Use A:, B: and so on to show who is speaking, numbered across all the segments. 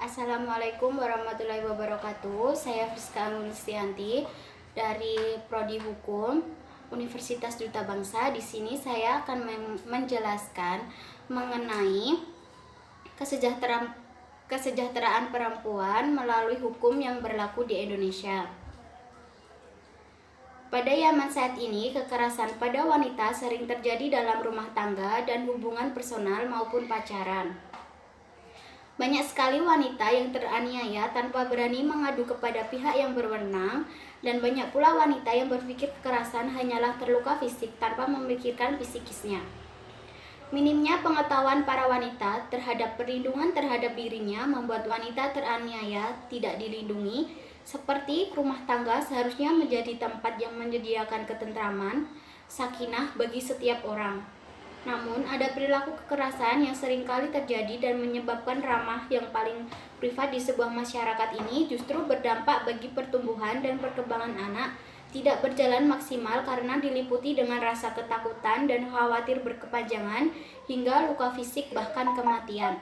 A: Assalamualaikum warahmatullahi wabarakatuh. Saya Friska Anulistianti dari Prodi Hukum Universitas Duta Bangsa. Di sini saya akan menjelaskan mengenai kesejahteraan perempuan melalui hukum yang berlaku di Indonesia. Pada zaman saat ini, kekerasan pada wanita sering terjadi dalam rumah tangga dan hubungan personal maupun pacaran. Banyak sekali wanita yang teraniaya tanpa berani mengadu kepada pihak yang berwenang, dan banyak pula wanita yang berpikir kekerasan hanyalah terluka fisik tanpa memikirkan psikisnya. Minimnya pengetahuan para wanita terhadap perlindungan terhadap dirinya membuat wanita teraniaya tidak dilindungi, seperti rumah tangga seharusnya menjadi tempat yang menyediakan ketentraman, sakinah bagi setiap orang. Namun, ada perilaku kekerasan yang seringkali terjadi dan menyebabkan ranah yang paling privat di sebuah masyarakat ini justru berdampak bagi pertumbuhan dan perkembangan anak, tidak berjalan maksimal karena diliputi dengan rasa ketakutan dan khawatir berkepanjangan hingga luka fisik bahkan kematian.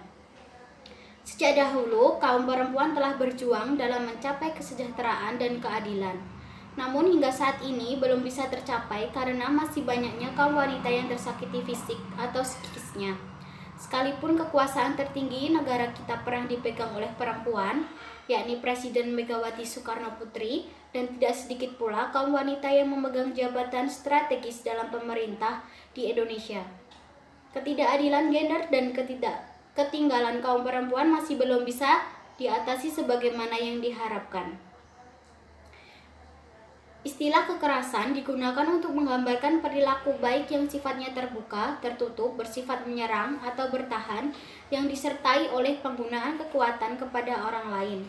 A: Sejak dahulu, kaum perempuan telah berjuang dalam mencapai kesejahteraan dan keadilan. Namun hingga saat ini belum bisa tercapai karena masih banyaknya kaum wanita yang tersakiti fisik atau psikisnya. Sekalipun kekuasaan tertinggi negara kita pernah dipegang oleh perempuan, yakni Presiden Megawati Soekarno Putri, dan tidak sedikit pula kaum wanita yang memegang jabatan strategis dalam pemerintah di Indonesia. Ketidakadilan gender dan ketinggalan kaum perempuan masih belum bisa diatasi sebagaimana yang diharapkan. Istilah kekerasan digunakan untuk menggambarkan perilaku baik yang sifatnya terbuka, tertutup, bersifat menyerang atau bertahan yang disertai oleh penggunaan kekuatan kepada orang lain.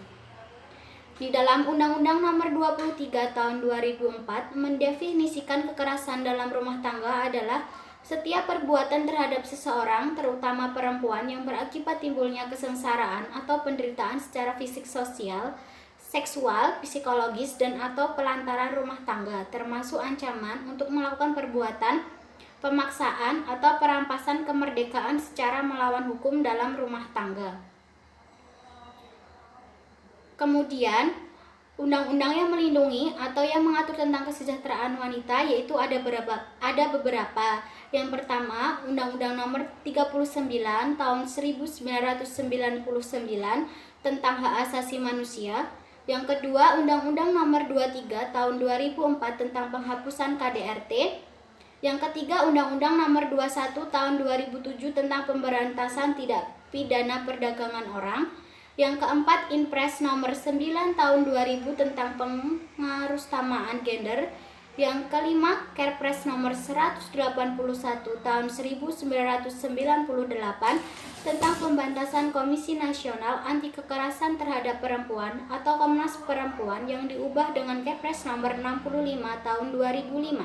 A: Di dalam Undang-Undang Nomor 23 Tahun 2004 mendefinisikan kekerasan dalam rumah tangga adalah setiap perbuatan terhadap seseorang, terutama perempuan, yang berakibat timbulnya kesengsaraan atau penderitaan secara fisik, sosial, seksual, psikologis, dan atau pelantaran rumah tangga, termasuk ancaman untuk melakukan perbuatan pemaksaan atau perampasan kemerdekaan secara melawan hukum dalam rumah tangga. Kemudian, undang-undang yang melindungi atau yang mengatur tentang kesejahteraan wanita yaitu ada beberapa. Yang pertama, Undang-Undang Nomor 39 Tahun 1999 tentang Hak Asasi Manusia. Yang kedua, Undang-Undang Nomor 23 Tahun 2004 tentang penghapusan KDRT. Yang ketiga, Undang-Undang Nomor 21 Tahun 2007 tentang pemberantasan tindak pidana perdagangan orang. Yang keempat, Inpres Nomor 9 Tahun 2000 tentang pengarustamaan gender. Yang kelima, Kepres Nomor 181 Tahun 1998 tentang pemberantasan Komisi Nasional Anti Kekerasan Terhadap Perempuan atau Komnas Perempuan yang diubah dengan Kepres Nomor 65 Tahun 2005.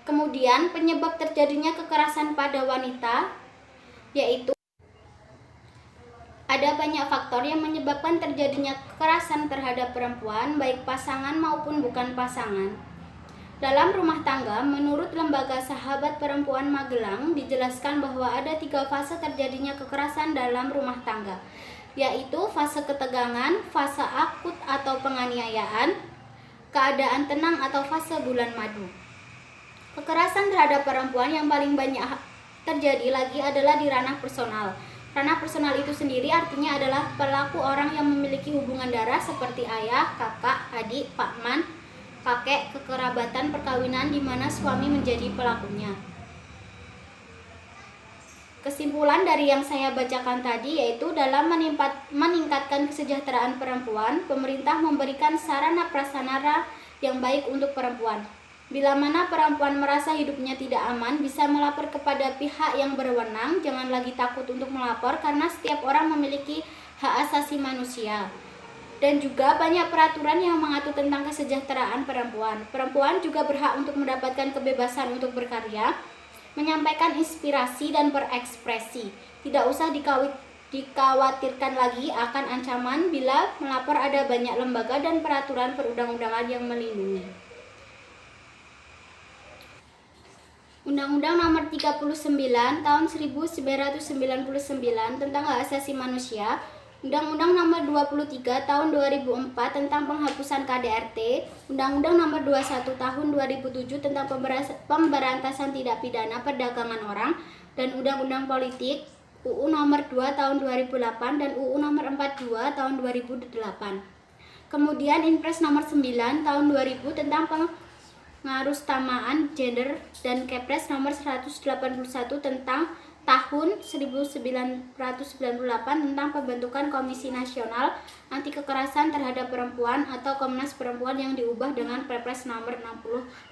A: Kemudian penyebab terjadinya kekerasan pada wanita yaitu ada banyak faktor yang menyebabkan terjadinya kekerasan terhadap perempuan, baik pasangan maupun bukan pasangan. Dalam rumah tangga, menurut Lembaga Sahabat Perempuan Magelang, dijelaskan bahwa ada 3 fase terjadinya kekerasan dalam rumah tangga, yaitu fase ketegangan, fase akut atau penganiayaan, keadaan tenang atau fase bulan madu. Kekerasan terhadap perempuan yang paling banyak terjadi lagi adalah di ranah personal. Ranah personal itu sendiri artinya adalah pelaku orang yang memiliki hubungan darah seperti ayah, kakak, adik, pakman, kakek, kekerabatan, perkawinan di mana suami menjadi pelakunya. Kesimpulan dari yang saya bacakan tadi yaitu dalam meningkatkan kesejahteraan perempuan, pemerintah memberikan sarana prasarana yang baik untuk perempuan. Bila mana perempuan merasa hidupnya tidak aman, bisa melapor kepada pihak yang berwenang. Jangan lagi takut untuk melapor karena setiap orang memiliki hak asasi manusia. Dan juga banyak peraturan yang mengatur tentang kesejahteraan perempuan. Perempuan juga berhak untuk mendapatkan kebebasan untuk berkarya, menyampaikan inspirasi dan berekspresi. Tidak usah dikhawatirkan lagi akan ancaman bila melapor. Ada banyak lembaga dan peraturan perundang-undangan yang melindungi. Undang-Undang Nomor 39 Tahun 1999 tentang Hak Asasi Manusia, Undang-Undang Nomor 23 Tahun 2004 tentang penghapusan KDRT, Undang-Undang Nomor 21 Tahun 2007 tentang pemberantasan tindak pidana perdagangan orang, dan Undang-Undang Politik, UU Nomor 2 Tahun 2008 dan UU Nomor 42 Tahun 2008. Kemudian Inpres Nomor 9 Tahun 2000 tentang pengarusutamaan gender dan Kepres Nomor 181 tentang tahun 1998 tentang pembentukan Komisi Nasional Anti Kekerasan Terhadap Perempuan atau Komnas Perempuan yang diubah dengan Perpres Nomor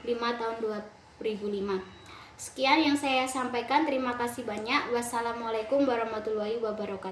A: 65 Tahun 2005. Sekian yang saya sampaikan. Terima kasih banyak. Wassalamualaikum warahmatullahi wabarakatuh.